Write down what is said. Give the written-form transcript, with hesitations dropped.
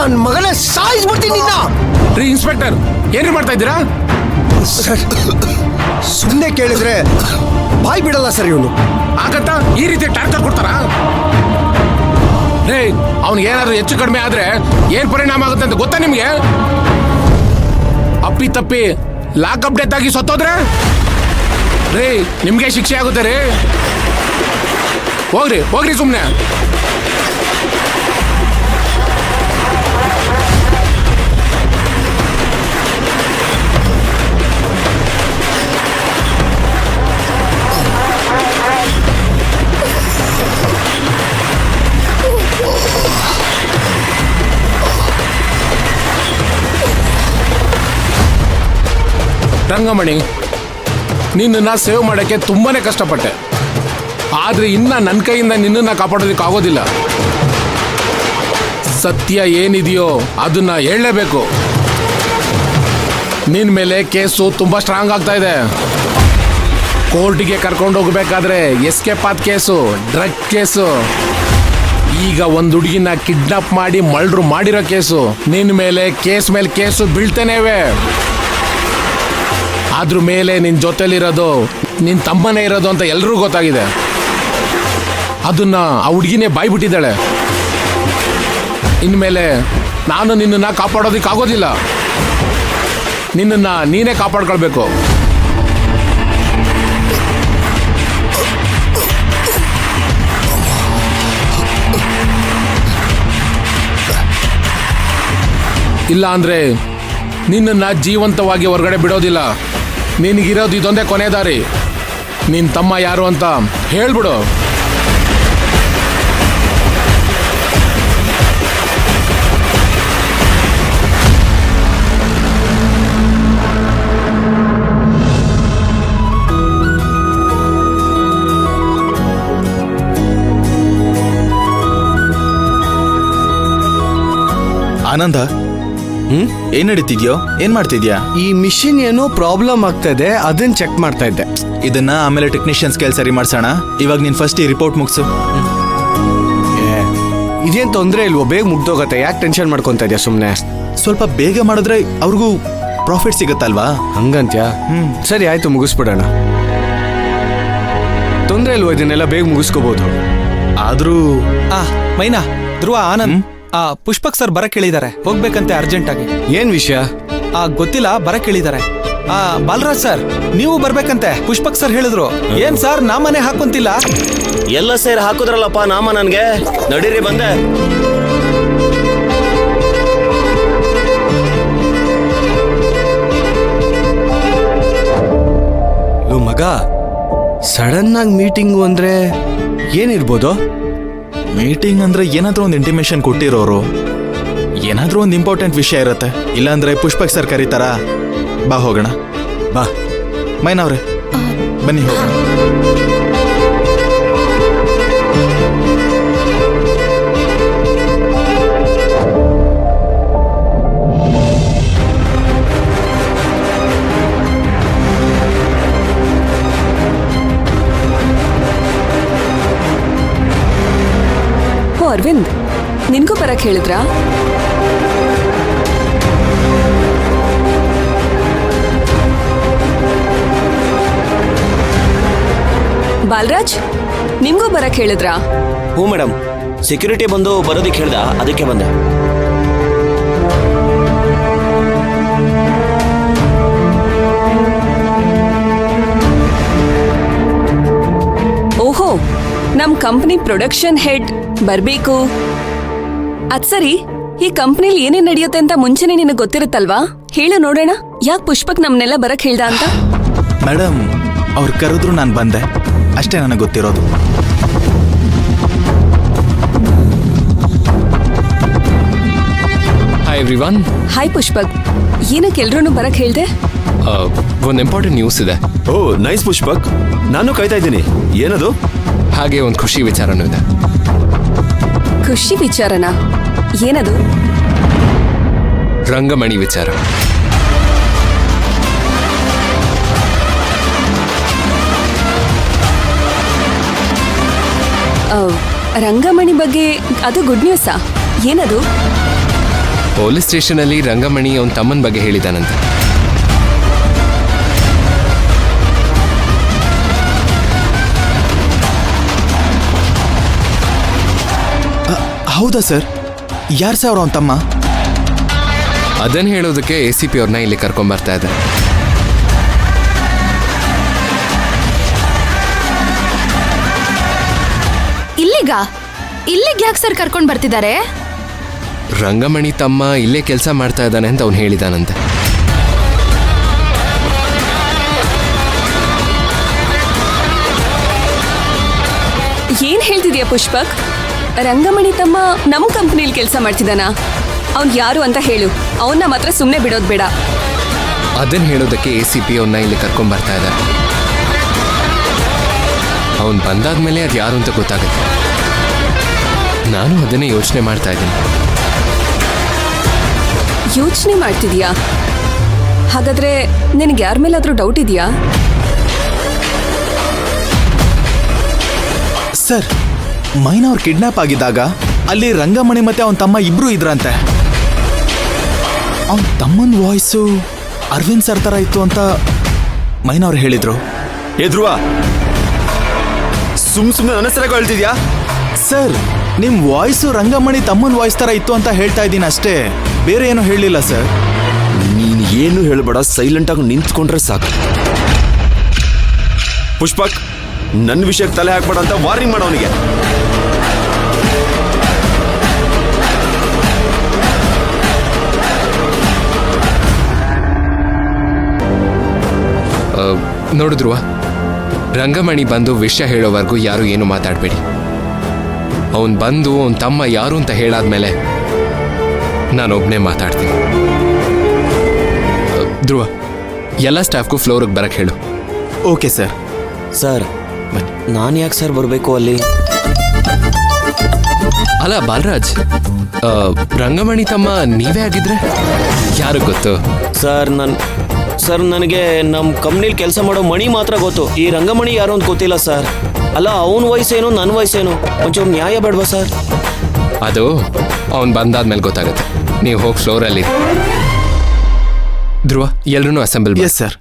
ನನ್ ಮಗನೇ ಸಾಯಿಸ್ಬಿಡ್ತೀನಿ ನಿನ್ನ. ರೀ ಇನ್ಸ್ಪೆಕ್ಟರ್, ಏನ್ರಿ ಮಾಡ್ತಾ ಇದ್ದೀರಾ? ಸರ್, ಸುಮ್ಮನೆ ಕೇಳಿದ್ರೆ ಬಾಯ್ ಬಿಡಲ್ಲ ಸರ್ ಇವನು. ಆಗತ್ತಾ? ಈ ರೀತಿ ಟಾರ್ಚರ್ ಕೊಡ್ತಾರ? ರೇ, ಅವ್ನಿಗೆ ಏನಾದ್ರು ಹೆಚ್ಚು ಕಡಿಮೆ ಆದ್ರೆ ಏನ್ ಪರಿಣಾಮ ಆಗುತ್ತೆ ಅಂತ ಗೊತ್ತಾ ನಿಮ್ಗೆ? ಅಪ್ಪಿ ತಪ್ಪಿ ಲಾಕಪ್ ಡೆತ್ ಆಗಿ ಸತ್ತೋದ್ರೆ ರೇ ನಿಮ್ಗೆ ಶಿಕ್ಷೆ ಆಗುತ್ತೆ ರೀ. ಹೋಗ್ರಿ ಹೋಗ್ರಿ ಸುಮ್ನೆ. ರಂಗಮಣಿ, ನಿನ್ನನ್ನ ಸೇವ್ ಮಾಡೋಕ್ಕೆ ತುಂಬಾನೇ ಕಷ್ಟಪಟ್ಟೆ, ಆದ್ರೆ ಇನ್ನ ನನ್ನ ಕೈಯಿಂದ ನಿನ್ನನ್ನ ಕಾಪಾಡೋದಕ್ಕೆ ಆಗೋದಿಲ್ಲ. ಸತ್ಯ ಏನಿದೆಯೋ ಅದನ್ನ ಹೇಳಲೇಬೇಕು. ನಿನ್ನ ಮೇಲೆ ಕೇಸು ತುಂಬಾ ಸ್ಟ್ರಾಂಗ್ ಆಗ್ತಾ ಇದೆ. ಕೋರ್ಟಿಗೆ ಕರ್ಕೊಂಡು ಹೋಗ್ಬೇಕಾದ್ರೆ ಎಸ್ಕೇಪ್ ಆದ ಕೇಸು, ಡ್ರಗ್ ಕೇಸು, ಈಗ ಒಂದು ಹುಡುಗಿನ ಕಿಡ್ನಾಪ್ ಮಾಡಿ ಮರ್ಡರ್ ಮಾಡಿರೋ ಕೇಸು, ನಿನ್ನ ಮೇಲೆ ಕೇಸು ಬೀಳ್ತಾನೆ ಇವೆ. ಅದ್ರ ಮೇಲೆ ನಿನ್ನ ಜೊತೆಲಿರೋದು ನಿನ್ನ ತಮ್ಮನೇ ಇರೋದು ಅಂತ ಎಲ್ರಿಗೂ ಗೊತ್ತಾಗಿದೆ. ಅದನ್ನ ಆ ಹುಡುಗಿನೇ ಬಾಯ್ಬಿಟ್ಟಿದ್ದಾಳೆ. ಇನ್ಮೇಲೆ ನಾನು ನಿನ್ನನ್ನು ಕಾಪಾಡೋದಕ್ಕಾಗೋದಿಲ್ಲ. ನಿನ್ನನ್ನು ನೀನೇ ಕಾಪಾಡ್ಕೊಳ್ಬೇಕು. ಇಲ್ಲ ಅಂದ್ರೆ ನಿನ್ನನ್ನು ಜೀವಂತವಾಗಿ ಹೊರಗಡೆ ಬಿಡೋದಿಲ್ಲ. ನಿನಗಿರೋದು ಇದೊಂದೇ ಕೊನೆ ದಾರಿ. ನಿನ್ನ ತಮ್ಮ ಯಾರು ಅಂತ ಹೇಳ್ಬಿಡು. ಆನಂದ, ಏನ್ ನಡೀತಿದ್ಯೋ? ಏನ್ ಮಾಡ್ತಿದ್ಯಾ? ಈ ಮಿಷಿನ್ ಏನೋ ಪ್ರಾಬ್ಲಮ್ ಆಗ್ತಾ ಇದೆ, ಅದನ್ನ ಚೆಕ್ ಮಾಡ್ತಾ ಇದ್ದೆ. ಇದನ್ನ ಆಮೇಲೆ ಟೆಕ್ನಿಷಿಯನ್ಸ್ ಕೇಳಿ ಸರಿ ಮಾಡ್ಸೋಣ. ಇವಾಗ ನೀನ್ ಫಸ್ಟ್ ಈ ರಿಪೋರ್ಟ್ ಮುಗಿಸು. ಇದೇನ್ ತೊಂದ್ರೆ ಇಲ್ವೋ? ಬೇಗ ಮುಗ್ದೋಗತ್ತೆ, ಯಾಕೆ ಟೆನ್ಷನ್ ಮಾಡ್ಕೊಂತ ಇದೆಯಾ? ಸುಮ್ನೆ ಸ್ವಲ್ಪ ಬೇಗ ಮಾಡಿದ್ರೆ ಅವ್ರಿಗೂ ಪ್ರಾಫಿಟ್ ಸಿಗತ್ತಲ್ವಾ? ಹಂಗಂತ್ಯಾ? ಸರಿ ಆಯ್ತು, ಮುಗಿಸ್ಬಿಡೋಣ. ತೊಂದ್ರೆ ಇಲ್ವೋ? ಇದನ್ನೆಲ್ಲ ಬೇಗ ಮುಗಿಸ್ಕೋಬಹುದು. ಆದ್ರೂ ಮೈನಾ, ಧ್ರುವ, ಆನಂದ್, ಪುಷ್ಪಕ್ ಸರ್ ಬರಕ್ ಹೇಳಿದ್ದಾರೆ, ಹೋಗ್ಬೇಕಂತೆ ಅರ್ಜೆಂಟ್ ಆಗಿ. ಏನ್ ವಿಷಯ? ಗೊತ್ತಿಲ್ಲ, ಬರಕ್ ಹೇಳಿದ್ದಾರೆ. ಬಾಲರಾಜ್ ಸರ್, ನೀವು ಬರ್ಬೇಕಂತೆ, ಪುಷ್ಪಕ್ ಸರ್ ಹೇಳಿದ್ರು. ಏನ್ ಸರ್ ನಾಮನೆ ಹಾಕೊಂತಿಲ್ಲ? ಎಲ್ಲ ಸೇರಿ ಹಾಕುದ್ರಲ್ಲಪ್ಪ ನಾಮ. ನನ್ಗೆ ನಡೀರಿ, ಬಂದೆ. ಮಗ, ಸಡನ್ ಆಗಿ ಮೀಟಿಂಗು ಅಂದ್ರೆ ಏನಿರ್ಬೋದು? ಮೀಟಿಂಗ್ ಅಂದ್ರೆ ಏನಾದ್ರೂ ಒಂದು ಇಂಟಿಮೇಷನ್ ಕೊಟ್ಟಿರೋರು, ಏನಾದ್ರೂ ಒಂದು ಇಂಪಾರ್ಟೆಂಟ್ ವಿಷಯ ಇರುತ್ತೆ. ಇಲ್ಲಾಂದ್ರೆ ಪುಷ್ಪಕ್ ಸರ್ ಕರೀತಾರ. ಬಾ ಹೋಗೋಣ. ಬಾ ಮೈನವ್ರೆ, ಬನ್ನಿ ಹೋಗೋಣ. ಅರವಿಂದ್, ನಿನ್ಗೂ ಬರಕ್ ಹೇಳಿದ್ರಾ? ಬಾಲರಾಜ್, ನಿಮ್ಗೂ ಬರಕ್ ಹೇಳಿದ್ರಾ? ಹ್ಞೂ ಮೇಡಮ್, ಸೆಕ್ಯೂರಿಟಿ ಬಂದು ಬರೋದಿಕ್ಕೆ ಹೇಳ್ದ, ಅದಕ್ಕೆ ಬಂದೆ. ಓಹೋ, ನಮ್ ಕಂಪನಿ ಪ್ರೊಡಕ್ಷನ್ ಹೆಡ್ ಬರ್ಬೇಕು. ಅದ್ ಸರಿ, ಈ ಕಂಪ್ನಿಲಿ ಏನೇನ್ ನಡೆಯುತ್ತೆ ಅಂತ ಮುಂಚೆನೆ ನಿನಗೆ ಗೊತ್ತಿರುತ್ತಲ್ವಾ? ಹೇಳು ನೋಡೋಣ, ಯಾಕೆ ಪುಷ್ಪಕ್ ನಮ್ನೆಲ್ಲ ಬರಕ್ ಹೇಳ್ದ ಅಂತ. ಮೇಡಮ್, ಅವ್ರು ಕರೆದ್ರು ನಾನು ಬಂದೆ, ಅಷ್ಟೇ ನನಗೆ ಗೊತ್ತಿರೋದು. Hi everyone. ಹಾಯ್ ಪುಷ್ಪಕ್, ಏನಕ್ಕೆ ಎಲ್ರೂ ಬರಕ್ ಹೇಳ್ದೆ? ಒಂದು ಇಂಪಾರ್ಟೆಂಟ್ ನ್ಯೂಸ್ ಇದೆ. ಓ ನೈಸ್ ಪುಷ್ಪಕ್, ನಾನು ಕಾಯ್ತಾ ಇದ್ದೀನಿ. ಏನದು? ಹಾಗೆ ಒಂದು ಖುಷಿ ವಿಚಾರನೂ ಇದೆ. ಖುಷಿ ವಿಚಾರನಾ? ಏನದು? ರಂಗಮಣಿ ವಿಚಾರ. ರಂಗಮಣಿ ಬಗ್ಗೆ ಅದು ಗುಡ್ ನ್ಯೂಸಾ? ಏನದು? ಪೊಲೀಸ್ ಸ್ಟೇಷನಲ್ಲಿ ರಂಗಮಣಿ ಅವನ ತಮ್ಮನ ಬಗ್ಗೆ ಹೇಳಿದಾನಂತೆ. ಹೌದಾ ಸರ್? ಯಾರು ಸರ್ ಅವನ ತಮ್ಮ? ಅದನ್ನು ಹೇಳೋದಕ್ಕೆ ACP ಅವ್ರನ್ನ ಇಲ್ಲಿ ಕರ್ಕೊಂಬರ್ತಾ ಇದ್ದಾರೆ. ಇಲ್ಲಿಗೆ ಯಾಕೆ ಸರ್ ಕರ್ಕೊಂಡು ಬರ್ತಿದ್ದಾರೆ? ರಂಗಮಣಿ ತಮ್ಮ ಇಲ್ಲೇ ಕೆಲಸ ಮಾಡ್ತಾ ಇದ್ದಾನೆ ಅಂತ ಅವ್ನು ಹೇಳಿದಾನಂತೆ. ಏನ್ ಹೇಳ್ತಿದ್ಯಾ ಪುಷ್ಪಕ್? ರಂಗಮಣಿ ತಮ್ಮ ನಮ್ ಕಂಪ್ನಿಲಿ ಕೆಲಸ ಮಾಡ್ತಿದ್ದಾನ? ಅವ್ನ್ ಯಾರು ಅಂತ ಹೇಳು, ಅವನ್ನ ಮಾತ್ರ ಸುಮ್ನೆ ಬಿಡೋದ್ ಬೇಡ. ಅದನ್ನು ಹೇಳೋದಕ್ಕೆ ACP ಅವನ್ನ ಇಲ್ಲಿ ಕರ್ಕೊಂಬರ್ತಾ ಇದ್ದಾರೆ. ಅವನು ಬಂದಾದ್ಮೇಲೆ ಅದು ಯಾರು ಅಂತ ಗೊತ್ತಾಗುತ್ತೆ. ನಾನು ಅದನ್ನೇ ಯೋಚನೆ ಮಾಡ್ತಾ ಇದ್ದೀನಿ. ಯೋಚನೆ ಮಾಡ್ತಿದ್ಯಾ? ಹಾಗಾದ್ರೆ ನಿನಗೆ ಯಾರ ಮೇಲಾದ್ರೂ ಡೌಟ್ ಇದೆಯಾ? ಸರ್, ಮೈನಾ ಅವ್ರು ಕಿಡ್ನಾಪ್ ಆಗಿದ್ದಾಗ ಅಲ್ಲಿ ರಂಗಮಣಿ ಮತ್ತೆ ಅವನ ತಮ್ಮ ಇಬ್ರು ಇದ್ರಂತೆ. ಅವನ ತಮ್ಮನ ವಾಯ್ಸು ಅರವಿಂದ್ ಸರ್ ತರ ಇತ್ತು ಅಂತ ಮೈನಾ ಅವ್ರು ಹೇಳಿದ್ರು. ಏ ಧ್ರುವ, ಸುಮ್ಮನೆ ನನ್ನ ಹೆಸರಾಗ ಹೇಳ್ತಿದ್ಯಾ? ಸರ್, ನಿಮ್ ವಾಯ್ಸು ರಂಗಮಣಿ ತಮ್ಮನ ವಾಯ್ಸ್ ತರ ಇತ್ತು ಅಂತ ಹೇಳ್ತಾ ಇದ್ದೀನಿ ಅಷ್ಟೇ, ಬೇರೆ ಏನು ಹೇಳಿಲ್ಲ ಸರ್. ನೀನ್ ಏನು ಹೇಳ್ಬೇಡ, ಸೈಲೆಂಟ್ ಆಗಿ ನಿಂತ್ಕೊಂಡ್ರೆ ಸಾಕು. ಪುಷ್ಪಕ್, ನನ್ನ ವಿಷಯಕ್ಕೆ ತಲೆ ಹಾಕ್ಬೇಡ ಅಂತ ವಾರ್ನಿಂಗ್ ಮಾಡೋನಿಗೆ. ನೋಡಿದ್ರುವ, ರಂಗಮಣಿ ಬಂದು ವಿಷಯ ಹೇಳೋವರೆಗೂ ಯಾರು ಏನು ಮಾತಾಡಬೇಡಿ. ಅವನು ಬಂದು ಅವನ ತಮ್ಮ ಯಾರು ಅಂತ ಹೇಳಾದ್ಮೇಲೆ ನಾನೊಬ್ಬನೇ ಮಾತಾಡ್ತೀನಿ. ಧ್ರುವ, ಎಲ್ಲ ಸ್ಟಾಫ್ಗೂ ಫ್ಲೋರಿಗೆ ಬರಕ್ಕೆ ಹೇಳು. Okay sir. ಸರ್, ನಾನು ಯಾಕೆ ಸರ್ ಬರಬೇಕು ಅಲ್ಲಿ? ಅಲ್ಲ ಬಾಲರಾಜ್, ರಂಗಮಣಿ ತಮ್ಮ ನೀವೇ ಆಗಿದ್ರೆ ಯಾರು ಗೊತ್ತು? ಸರ್ ನನಗೆ ನಮ್ಮ ಕಂಪ್ನಿಲಿ ಕೆಲಸ ಮಾಡೋ ಮಣಿ ಮಾತ್ರ ಗೊತ್ತು. ಈ ರಂಗಮಣಿ ಯಾರು ಅಂತ ಗೊತ್ತಿಲ್ಲ ಸರ್. ಅಲ್ಲ, ಅವನ ವಯಸ್ಸೇನು ನನ್ನ ವಯಸ್ಸೇನು, ಒಂಚೂರು ನ್ಯಾಯ ಬೇಡವಾ ಸರ್? ಅದು ಅವನು ಬಂದಾದ್ಮೇಲೆ ಗೊತ್ತಾಗುತ್ತೆ. ನೀವು ಹೋಗಿ ಫ್ಲೋರಲ್ಲಿ. ಧ್ರುವ, ಎಲ್ಲರೂ ಅಸೆಂಬಲ್. Yes sir.